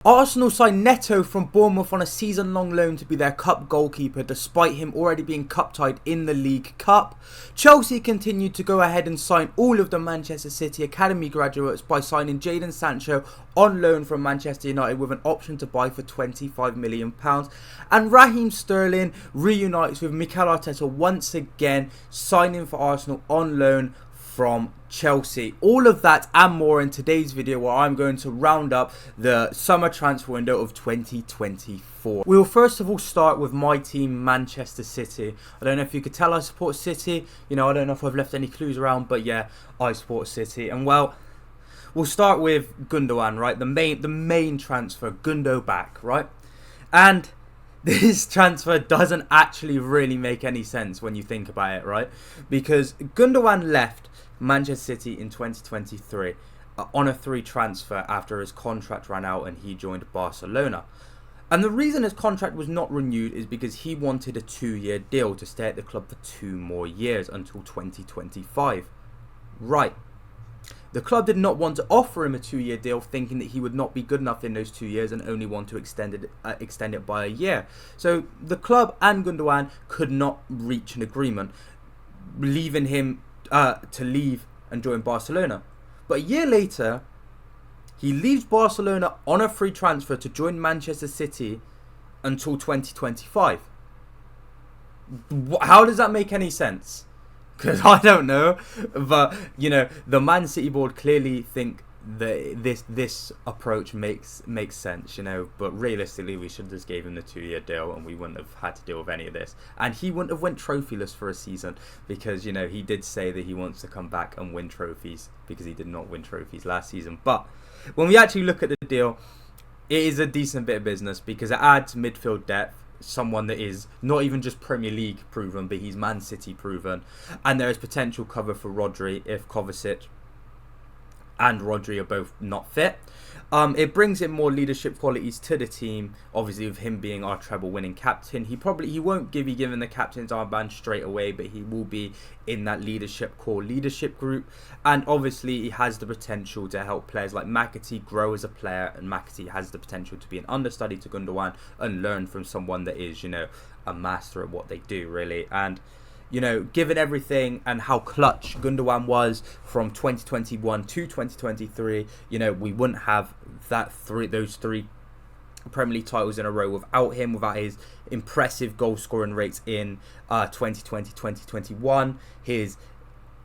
Arsenal signed Neto from Bournemouth on a season-long loan to be their cup goalkeeper, despite him already being cup-tied in the League Cup. Chelsea continued to go ahead and sign all of the Manchester City Academy graduates by signing Jadon Sancho on loan from Manchester United with an option to buy for £25 million. And Raheem Sterling reunites with Mikel Arteta once again, signing for Arsenal on loan from Chelsea. All of that and more in today's video, where I'm going to round up the summer transfer window of 2024. We will first of all start with my team, Manchester City. I don't know if you could tell I support City. I don't know if I've left any clues around, but yeah, I support City. And well, we'll start with Gundogan, right? The main transfer, Gundo back, right? And this transfer doesn't actually really make any sense when you think about it, right? Because Gundogan left Manchester City in 2023 on a free transfer after his contract ran out and he joined Barcelona. And the reason his contract was not renewed is because he wanted a 2-year deal to stay at the club for 2 more years until 2025. Right. The club did not want to offer him a 2-year deal, thinking that he would not be good enough in those 2 years and only want to extend it by a year. So the club and Gundogan could not reach an agreement, leaving him to leave and join Barcelona. But a year later, he leaves Barcelona on a free transfer to join Manchester City until 2025. How does that make any sense? Because I don't know. But, the Man City board clearly think that this approach makes sense, but realistically we should have just gave him the 2-year deal and we wouldn't have had to deal with any of this, and he wouldn't have went trophyless for a season, because he did say that he wants to come back and win trophies, because he did not win trophies last season. But when we actually look at the deal, it is a decent bit of business because it adds midfield depth, someone that is not even just Premier League proven, but he's Man City proven, and there is potential cover for Rodri if Kovacic and Rodri are both not fit. It brings in more leadership qualities to the team, obviously with him being our treble winning captain. He won't be given the captain's armband straight away, but he will be in that core leadership group. And obviously he has the potential to help players like McAtee grow as a player, and McAtee has the potential to be an understudy to Gundogan and learn from someone that is, a master at what they do, really. And given everything and how clutch Gundogan was from 2021 to 2023, we wouldn't have those three Premier League titles in a row without him, without his impressive goal scoring rates in 2020, 2021, his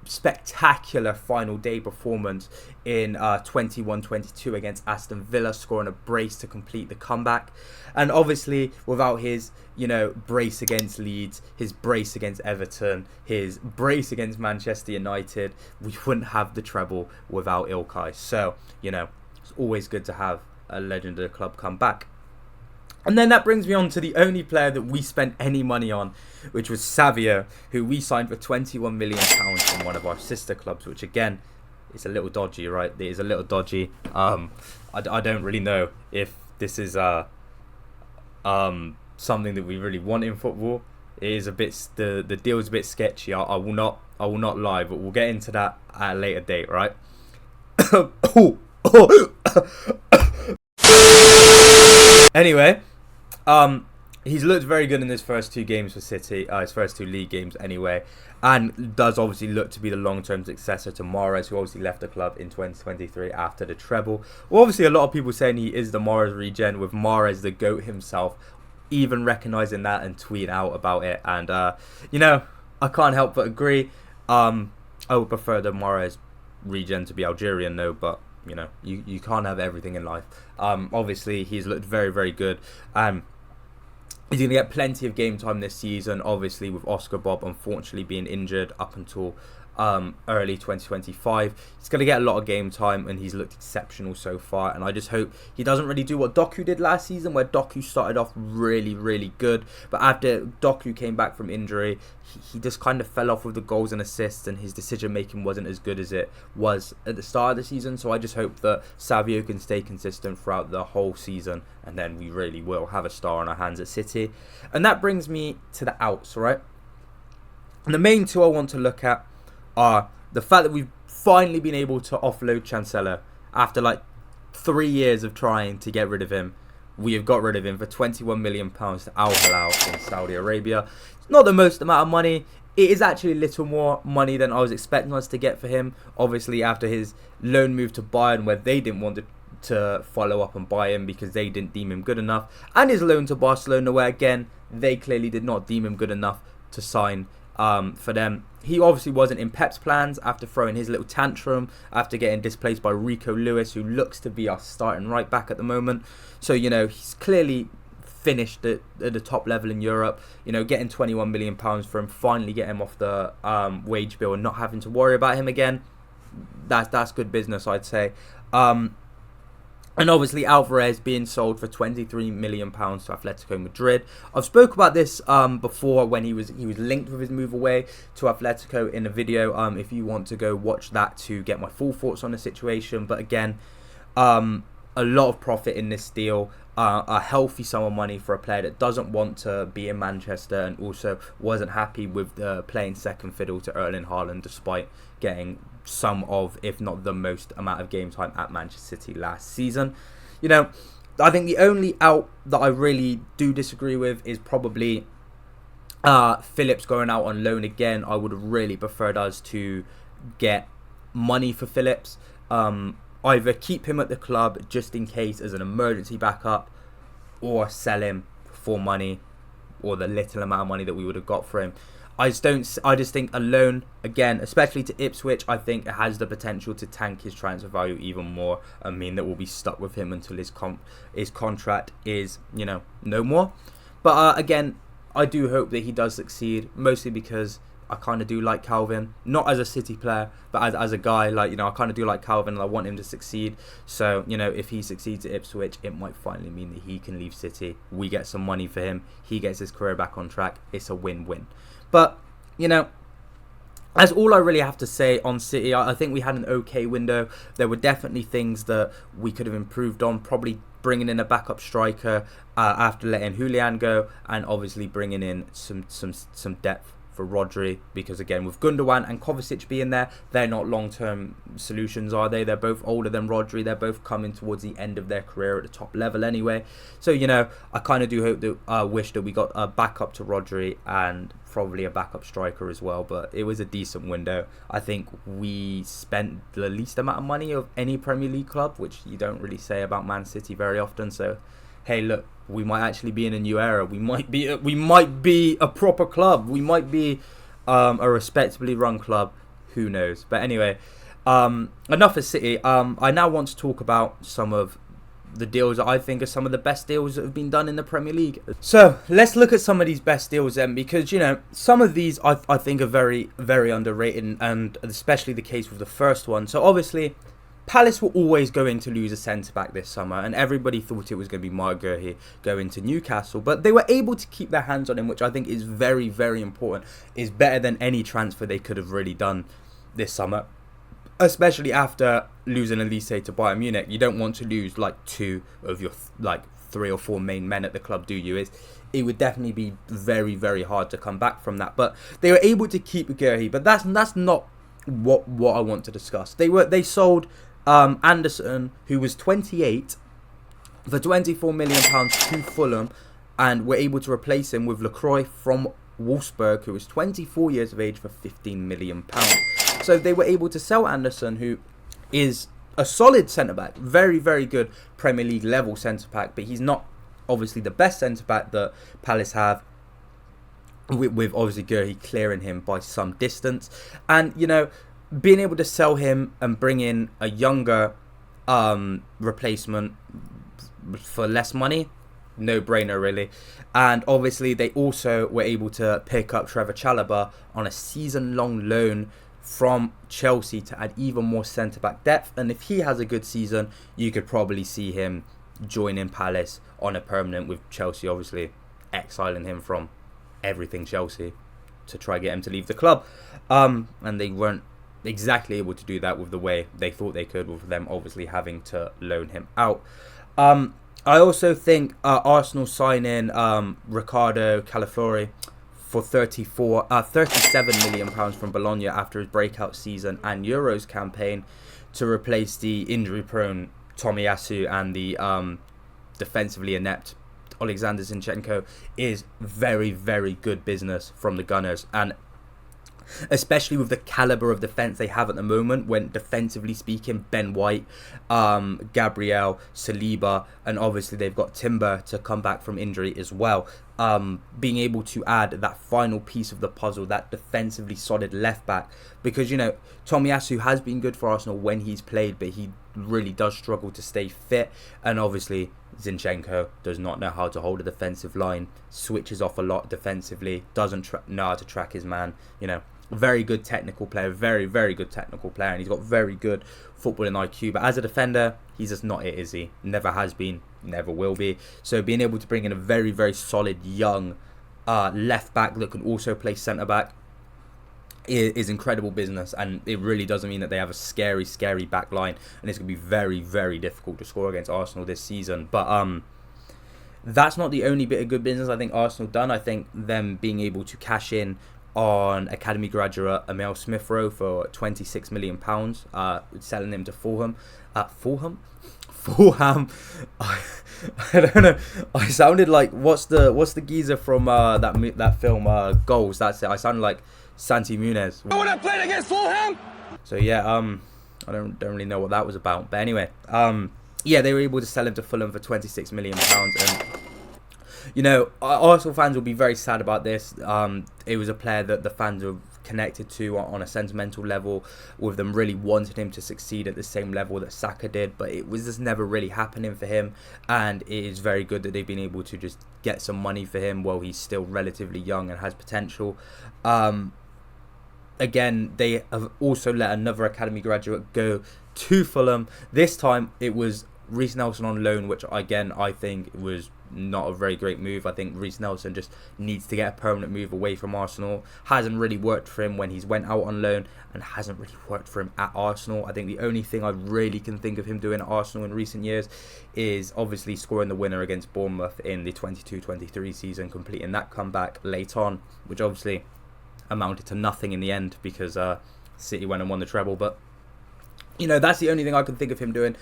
spectacular final day performance in 21-22 against Aston Villa, scoring a brace to complete the comeback, and obviously without his brace against Leeds, his brace against Everton, his brace against Manchester United, we wouldn't have the treble without Ilkay. So it's always good to have a legend of the club come back. And then that brings me on to the only player that we spent any money on, which was Savio, who we signed for £21 million from one of our sister clubs, which again is a little dodgy, right? It is a little dodgy. I don't really know if this is something that we really want in football. It is a bit, the deal is a bit sketchy. I will not lie, but we'll get into that at a later date, right? Anyway, he's looked very good in his first 2 games for City, his first 2 league games anyway, and does obviously look to be the long-term successor to Mahrez, who obviously left the club in 2023 after the treble. Well, obviously a lot of people saying he is the Mahrez regen, with Mahrez the GOAT himself even recognising that and tweeting out about it, and I can't help but agree. I would prefer the Mahrez regen to be Algerian though, but you can't have everything in life. Obviously he's looked very, very good. He's going to get plenty of game time this season, obviously with Oscar Bob unfortunately being injured up until early 2025. He's going to get a lot of game time and he's looked exceptional so far, and I just hope he doesn't really do what Doku did last season, where Doku started off really, really good, but after Doku came back from injury, he just kind of fell off with the goals and assists, and his decision making wasn't as good as it was at the start of the season. So I just hope that Savio can stay consistent throughout the whole season, and then we really will have a star on our hands at City. And that brings me to the outs, right? And the main 2 I want to look at are the fact that we've finally been able to offload Chancellor after like 3 years of trying to get rid of him, we have got rid of him for £21 million to Al Hilal in Saudi Arabia. It's not the most amount of money. It is actually a little more money than I was expecting us to get for him. Obviously, after his loan move to Bayern, where they didn't want to follow up and buy him because they didn't deem him good enough. And his loan to Barcelona, where again, they clearly did not deem him good enough to sign for them. He obviously wasn't in Pep's plans after throwing his little tantrum, after getting displaced by Rico Lewis, who looks to be our starting right back at the moment. So, he's clearly finished at the top level in Europe. Getting £21 million for him, finally get him off the wage bill and not having to worry about him again. That's good business, I'd say. And obviously Alvarez being sold for £23 million to Atletico Madrid. I've spoke about this before when he was linked with his move away to Atletico in a video. If you want to go watch that to get my full thoughts on the situation. But again, a lot of profit in this deal. A healthy sum of money for a player that doesn't want to be in Manchester and also wasn't happy with playing second fiddle to Erling Haaland despite getting some of, if not the most amount of game time at Manchester City last season. I think the only out that I really do disagree with is probably Phillips going out on loan again. I would have really preferred us to get money for Phillips. Either keep him at the club just in case as an emergency backup, or sell him for money, or the little amount of money that we would have got for him. I just think a loan, again, especially to Ipswich, I think it has the potential to tank his transfer value even more and mean that we'll be stuck with him until his contract is, no more. But again, I do hope that he does succeed, mostly because I kind of do like Calvin, not as a City player, but as a guy, I kind of do like Calvin and I want him to succeed. So, if he succeeds at Ipswich, it might finally mean that he can leave City. We get some money for him. He gets his career back on track. It's a win-win. But, that's all I really have to say on City. I think we had an okay window. There were definitely things that we could have improved on, probably bringing in a backup striker after letting Julian go, and obviously bringing in some depth for Rodri, because again, with Gundogan and Kovacic being there, they're not long-term solutions, are they? They're both older than Rodri. They're both coming towards the end of their career at the top level anyway. So, I kind of do hope that, wish that we got a backup to Rodri and probably a backup striker as well, but it was a decent window. I think we spent the least amount of money of any Premier League club, which you don't really say about Man City very often. So, hey, look, we might actually be in a new era. We might be a proper club. We might be a respectably run club. Who knows? But anyway, enough of City. I now want to talk about some of the deals that I think are some of the best deals that have been done in the Premier League. So let's look at some of these best deals then, because some of these I think are very, very underrated, and especially the case with the first one. So obviously, Palace were always going to lose a centre-back this summer, and everybody thought it was going to be Marc Guéhi going to Newcastle, but they were able to keep their hands on him, which I think is very, very important. Is better than any transfer they could have really done this summer, especially after losing Elise to Bayern Munich. You don't want to lose two of your 3 or 4 main men at the club, do you? It would definitely be very, very hard to come back from that, but they were able to keep Guéhi. But that's not what I want to discuss. They sold Anderson, who was 28, for £24 million to Fulham, and were able to replace him with Lacroix from Wolfsburg, who was 24 years of age, for £15 million. So they were able to sell Anderson, who is a solid centre-back, very, very good Premier League level centre-back, but he's not obviously the best centre-back that Palace have, with obviously Guéhi clearing him by some distance. And, being able to sell him and bring in a younger replacement for less money, no brainer really. And obviously they also were able to pick up Trevor Chalobah on a season-long loan from Chelsea to add even more centre-back depth. And if he has a good season, you could probably see him joining Palace on a permanent, with Chelsea obviously exiling him from everything Chelsea to try get him to leave the club. And they weren't exactly able to do that with the way they thought they could, with them obviously having to loan him out. I also think Arsenal sign in Ricardo Calafiori for £37 million from Bologna after his breakout season and Euros campaign, to replace the injury-prone Tomiyasu and the defensively inept Alexander Zinchenko is very, very good business from the Gunners. And especially with the caliber of defense they have at the moment, when defensively speaking, Ben White, Gabriel, Saliba, and obviously they've got Timber to come back from injury as well. Being able to add that final piece of the puzzle, that defensively solid left back, because Tomiyasu has been good for Arsenal when he's played, but he really does struggle to stay fit, and obviously Zinchenko does not know how to hold a defensive line, switches off a lot defensively, doesn't know how to track his man. Very good technical player, very, very good technical player, and he's got very good footballing IQ. But as a defender, he's just not it, is he? Never has been, never will be. So being able to bring in a very, very solid young left back that can also play centre back is incredible business, and it really doesn't mean that they have a scary, scary back line, and it's going to be very, very difficult to score against Arsenal this season. But that's not the only bit of good business I think Arsenal done. I think them being able to cash in on academy graduate Emile Smith-Rowe for £26 million, selling him to Fulham. Fulham? I don't know. I sounded like what's the geezer from that film Goals? That's it. I sounded like Santi Munez. When I played against Fulham. So yeah, I don't really know what that was about. But anyway, yeah, they were able to sell him to Fulham for £26 million, and Arsenal fans will be very sad about this. It was a player that the fans were connected to on a sentimental level, with them really wanting him to succeed at the same level that Saka did, but it was just never really happening for him, and it is very good that they've been able to just get some money for him while he's still relatively young and has potential. Again, they have also let another academy graduate go to Fulham. This time it was Reece Nelson on loan, which again I think was not a very great move. I think Reece Nelson just needs to get a permanent move away from Arsenal. Hasn't really worked for him when he's went out on loan, and hasn't really worked for him at Arsenal. I think the only thing I really can think of him doing at Arsenal in recent years is obviously scoring the winner against Bournemouth in the 22-23 season, completing that comeback late on, which obviously amounted to nothing in the end because City went and won the treble. But that's the only thing I can think of him doing.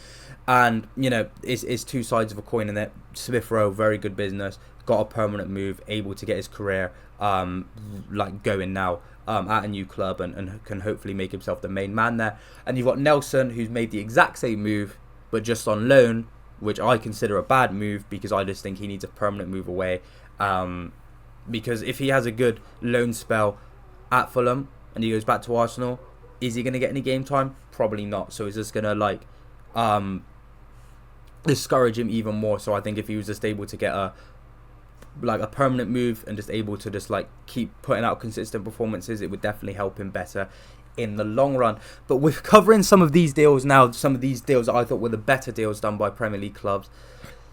And, it's two sides of a coin in that. Smith-Rowe, very good business, got a permanent move, able to get his career going now at a new club, and can hopefully make himself the main man there. And you've got Nelson, who's made the exact same move, but just on loan, which I consider a bad move because I just think he needs a permanent move away. Because if he has a good loan spell at Fulham and he goes back to Arsenal, is he going to get any game time? Probably not. So it's just going to discourage him even more. So I think if he was just able to get a permanent move and just able to just keep putting out consistent performances, it would definitely help him better in the long run. But we're covering some of these deals now, some of these deals that I thought were the better deals done by Premier League clubs.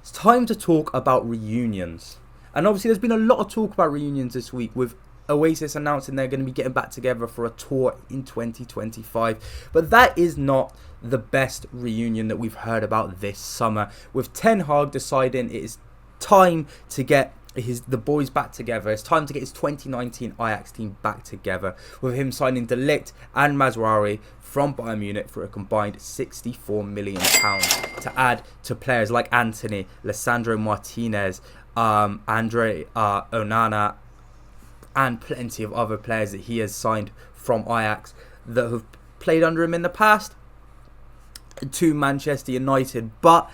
It's time to talk about reunions. And obviously there's been a lot of talk about reunions this week, with Oasis announcing they're going to be getting back together for a tour in 2025. But that is not the best reunion that we've heard about this summer, with Ten Hag deciding it is time to get the boys back together. It's time to get his 2019 Ajax team back together, with him signing De Ligt and Mazraoui from Bayern Munich for a combined £64 million to add to players like Antony, Lissandro Martinez, Andre Onana, and plenty of other players that he has signed from Ajax that have played under him in the past to Manchester United. But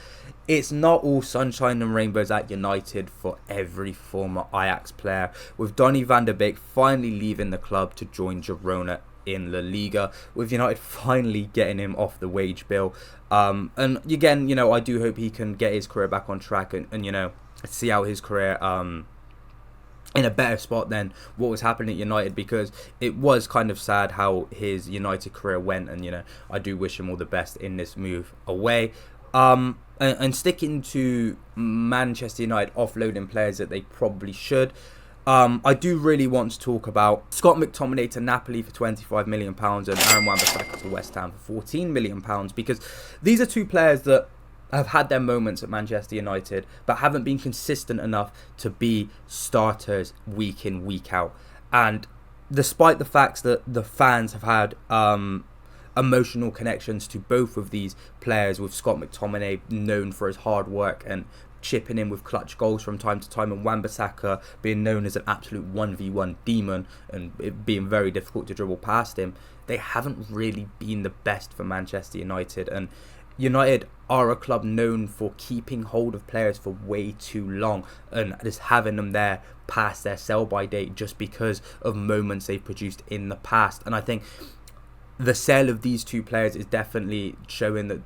it's not all sunshine and rainbows at United for every former Ajax player, with Donny van der Beek finally leaving the club to join Girona in La Liga, with United finally getting him off the wage bill. And again, I do hope he can get his career back on track and see out his career in a better spot than what was happening at United, because it was kind of sad how his United career went, and I do wish him all the best in this move away. And sticking to Manchester United offloading players that they probably should, I do really want to talk about Scott McTominay to Napoli for £25 million and Aaron Wan-Bissaka to West Ham for £14 million, because these are two players that have had their moments at Manchester United but haven't been consistent enough to be starters week in, week out. And despite the facts that the fans have had emotional connections to both of these players, with Scott McTominay known for his hard work and chipping in with clutch goals from time to time, and Wan-Bissaka being known as an absolute 1v1 demon and it being very difficult to dribble past him. They haven't really been the best for Manchester United, and United are a club known for keeping hold of players for way too long and just having them there past their sell-by date just because of moments they've produced in the past. And I think the sale of these two players is definitely showing that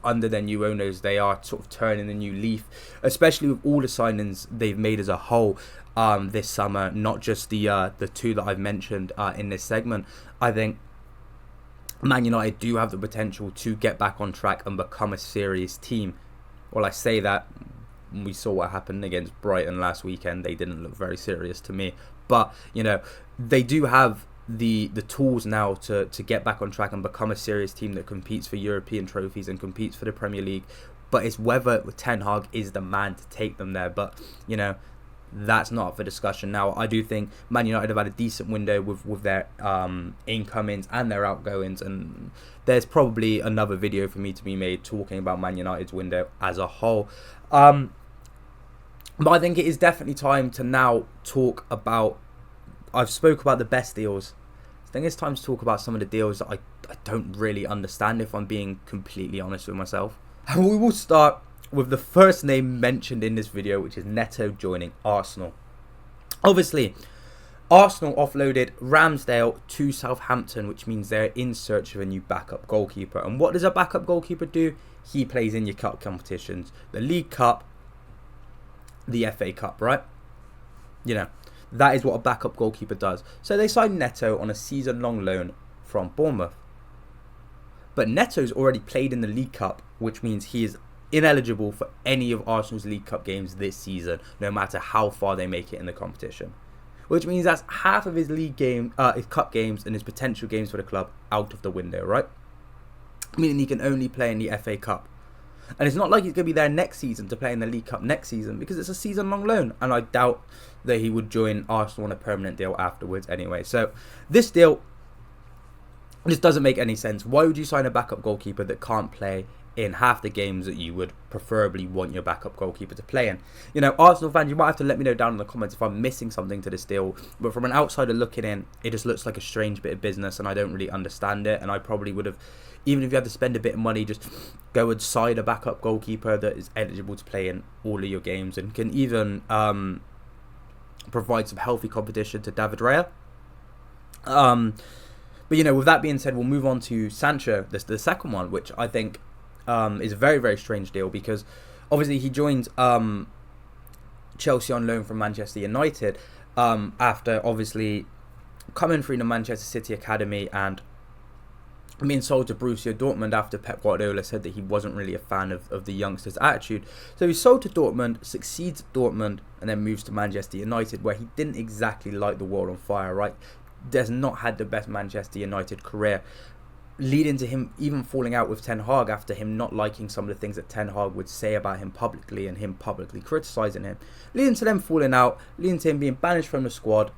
under their new owners they are sort of turning a new leaf, especially with all the signings they've made as a whole this summer, not just the two that I've mentioned in this segment. I think Man United do have the potential to get back on track and become a serious team. Well, I say that, we saw what happened against Brighton last weekend. They didn't look very serious to me, but they do have the tools now to get back on track and become a serious team that competes for European trophies and competes for the Premier League. But it's whether Ten Hag is the man to take them there. But that's not up for discussion now. I do think Man United have had a decent window with their incomings and their outgoings, and there's probably another video for me to be made talking about Man United's window as a whole. But I think it is definitely time to now talk about, I've spoke about the best deals. I think it's time to talk about some of the deals that I don't really understand, if I'm being completely honest with myself. And we will start with the first name mentioned in this video, which is Neto joining Arsenal. Obviously, Arsenal offloaded Ramsdale to Southampton, which means they're in search of a new backup goalkeeper. And what does a backup goalkeeper do? He plays in your cup competitions, the League Cup, the FA Cup, right? That is what a backup goalkeeper does. So they signed Neto on a season-long loan from Bournemouth. But Neto's already played in the League Cup, which means he is ineligible for any of Arsenal's League Cup games this season, no matter how far they make it in the competition. Which means that's half of his his cup games and his potential games for the club out of the window, right? Meaning he can only play in the FA Cup. And it's not like he's going to be there next season to play in the League Cup next season, because it's a season-long loan. And I doubt that he would join Arsenal on a permanent deal afterwards anyway. So this deal just doesn't make any sense. Why would you sign a backup goalkeeper that can't play in half the games that you would preferably want your backup goalkeeper to play in? Arsenal fans, you might have to let me know down in the comments if I'm missing something to this deal. But from an outsider looking in, it just looks like a strange bit of business, and I don't really understand it. And I probably would have, even if you had to spend a bit of money, just go and sign a backup goalkeeper that is eligible to play in all of your games and can even provide some healthy competition to David Raya. But with that being said, we'll move on to Sancho, the second one, which I think is a very, very strange deal, because obviously he joined Chelsea on loan from Manchester United after obviously coming through the Manchester City Academy and being sold to Borussia Dortmund after Pep Guardiola said that he wasn't really a fan of the youngster's attitude. So he's sold to Dortmund, succeeds at Dortmund, and then moves to Manchester United, where he didn't exactly light the world on fire, right? Does not had the best Manchester United career, leading to him even falling out with Ten Hag after him not liking some of the things that Ten Hag would say about him publicly and him publicly criticising him, leading to them falling out, leading to him being banished from the squad,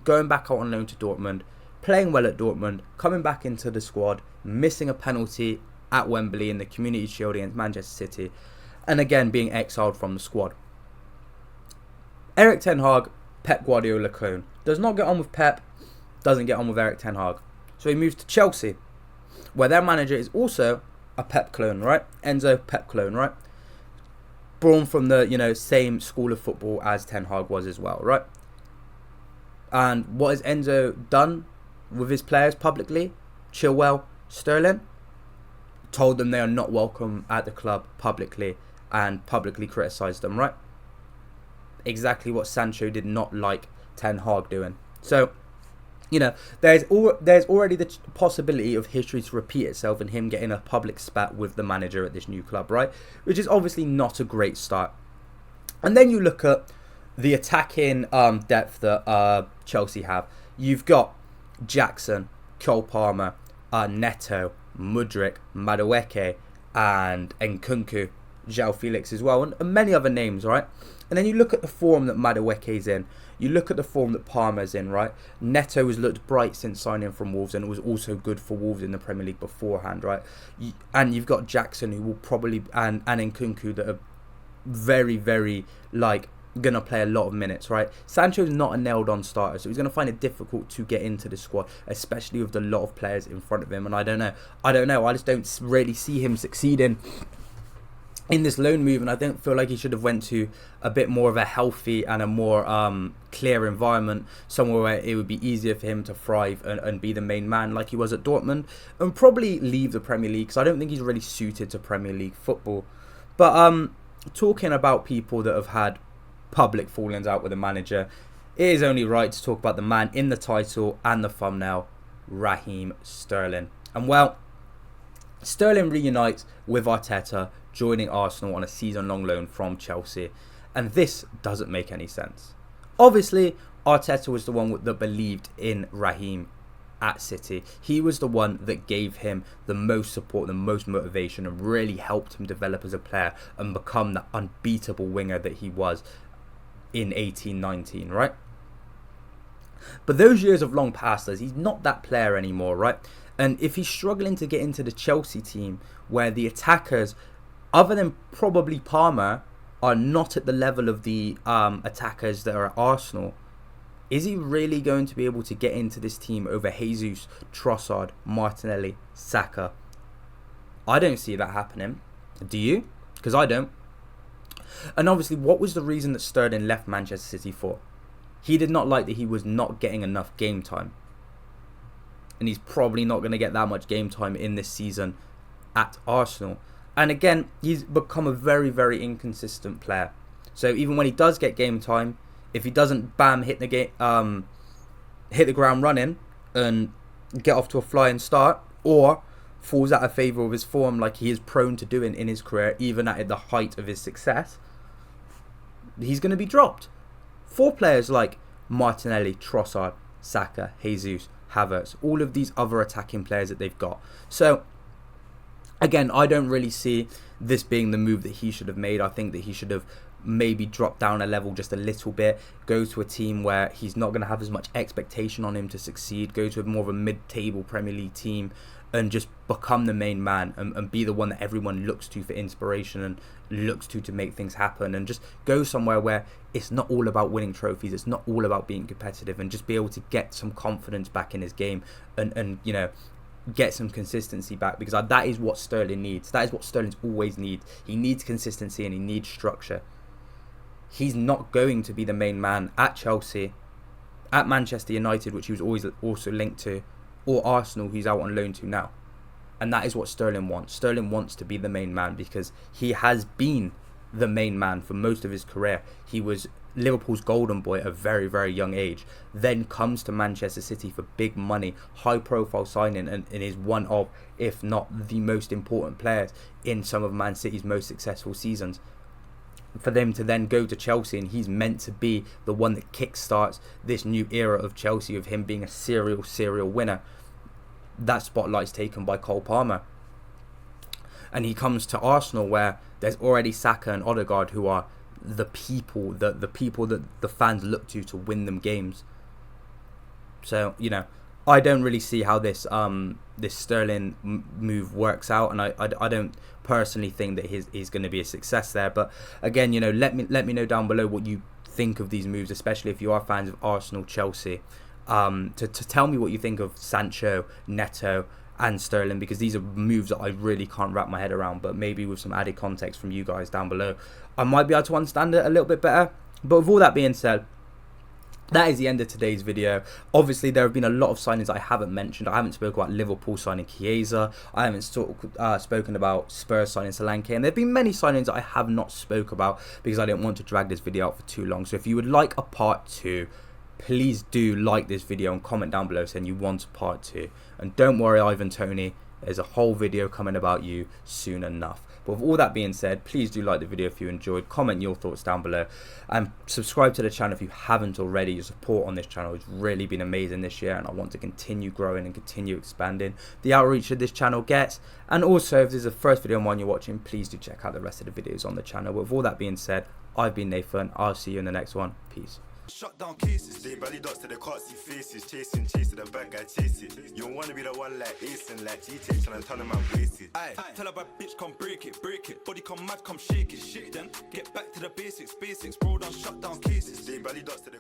going back out on loan to Dortmund, playing well at Dortmund, coming back into the squad, missing a penalty at Wembley in the Community Shield against Manchester City, and again being exiled from the squad. Erik Ten Hag, Pep Guardiola clone, does not get on with Pep, doesn't get on with Erik Ten Hag. So he moves to Chelsea, where their manager is also a Pep clone, right? Enzo Pep clone, right? Born from the, same school of football as Ten Hag was as well, right? And what has Enzo done with his players publicly? Chilwell, Sterling, told them they are not welcome at the club publicly and publicly criticised them, right? Exactly what Sancho did not like Ten Hag doing. So, there's already the possibility of history to repeat itself and him getting a public spat with the manager at this new club, right? Which is obviously not a great start. And then you look at the attacking depth that Chelsea have. You've got Jackson, Cole Palmer, Neto, Mudryk, Madueke, and Nkunku, João Felix as well, and many other names, right? And then you look at the form that Madueke's in. You look at the form that Palmer's in, right? Neto has looked bright since signing from Wolves, and it was also good for Wolves in the Premier League beforehand, right? And you've got Jackson, who will probably, and Nkunku, that are very, very, like, going to play a lot of minutes, right? Sancho's not a nailed-on starter, so he's going to find it difficult to get into the squad, especially with a lot of players in front of him. And I don't know. I just don't really see him succeeding in this loan move, and I don't feel like he should have went to a bit more of a healthy and a more clear environment, somewhere where it would be easier for him to thrive and be the main man like he was at Dortmund, and probably leave the Premier League, because I don't think he's really suited to Premier League football. But talking about people that have had public fallings out with the manager, it is only right to talk about the man in the title and the thumbnail, Raheem Sterling. And well, Sterling reunites with Arteta, joining Arsenal on a season-long loan from Chelsea. And this doesn't make any sense. Obviously, Arteta was the one that believed in Raheem at City. He was the one that gave him the most support, the most motivation, and really helped him develop as a player and become that unbeatable winger that he was in 18-19, right? But those years have long passed us. He's not that player anymore, right? And if he's struggling to get into the Chelsea team, where the attackers, other than probably Palmer, are not at the level of the attackers that are at Arsenal, is he really going to be able to get into this team over Jesus, Trossard, Martinelli, Saka? I don't see that happening. Do you? Because I don't. And obviously, what was the reason that Sterling left Manchester City for? He did not like that he was not getting enough game time. And he's probably not going to get that much game time in this season at Arsenal. And again, he's become a very, very inconsistent player. So even when he does get game time, if he doesn't hit the ground running and get off to a flying start, or falls out of favour with his form like he is prone to doing in his career, even at the height of his success, he's going to be dropped. For players like Martinelli, Trossard, Saka, Jesus, Havertz, all of these other attacking players that they've got. So again, I don't really see this being the move that he should have made. I think that he should have maybe dropped down a level just a little bit, go to a team where he's not going to have as much expectation on him to succeed, go to more of a mid-table Premier League team and just become the main man and be the one that everyone looks to for inspiration and looks to make things happen, and just go somewhere where it's not all about winning trophies, it's not all about being competitive, and just be able to get some confidence back in his game and you know, get some consistency back, because that is what Sterling needs. That is what Sterling's always needs. He needs consistency and he needs structure. He's not going to be the main man at Chelsea, at Manchester United, which he was always also linked to, or Arsenal, who's out on loan to now. And that is what Sterling wants. Sterling wants to be the main man because he has been the main man for most of his career. He was Liverpool's golden boy at a very, very young age, then comes to Manchester City for big money, high profile signing, and is one of, if not the most important players in some of Man City's most successful seasons. For them to then go to Chelsea, and he's meant to be the one that kickstarts this new era of Chelsea, of him being a serial winner. That spotlight's taken by Cole Palmer. And he comes to Arsenal, where there's already Saka and Odegaard, who are the people that the fans look to win them games. So, you know, I don't really see how this this Sterling move works out, and I don't personally think that he's going to be a success there. But again, you know, let me know down below what you think of these moves, especially if you are fans of Arsenal, Chelsea. To tell me what you think of Sancho, Neto, and Sterling, because these are moves that I really can't wrap my head around, but maybe with some added context from you guys down below, I might be able to understand it a little bit better. But with all that being said, that is the end of today's video. Obviously, there have been a lot of signings I haven't mentioned. I haven't spoken about Liverpool signing Chiesa. I haven't spoken about Spurs signing Solanke. And there have been many signings that I have not spoke about because I didn't want to drag this video out for too long. So if you would like a part 2, please do like this video and comment down below saying you want a part 2. And don't worry, Ivan Toney, there's a whole video coming about you soon enough. But with all that being said, please do like the video if you enjoyed, comment your thoughts down below, and subscribe to the channel if you haven't already. Your support on this channel has really been amazing this year, and I want to continue growing and continue expanding the outreach that this channel gets. And also, if this is the first video on one you're watching, please do check out the rest of the videos on the channel. But with all that being said, I've been Nathan. I'll see you in the next one. Peace. Shut down cases. They belly dots to the can't see faces. Chasing the bad guy chase it. You don't wanna be the one like Ace and like GT trying to turn them out wasted. Aye, tell a bad bitch come break it. Body come mad, come shake it. Then get back to the basics. Bro, don't shut down cases. They belly dots to the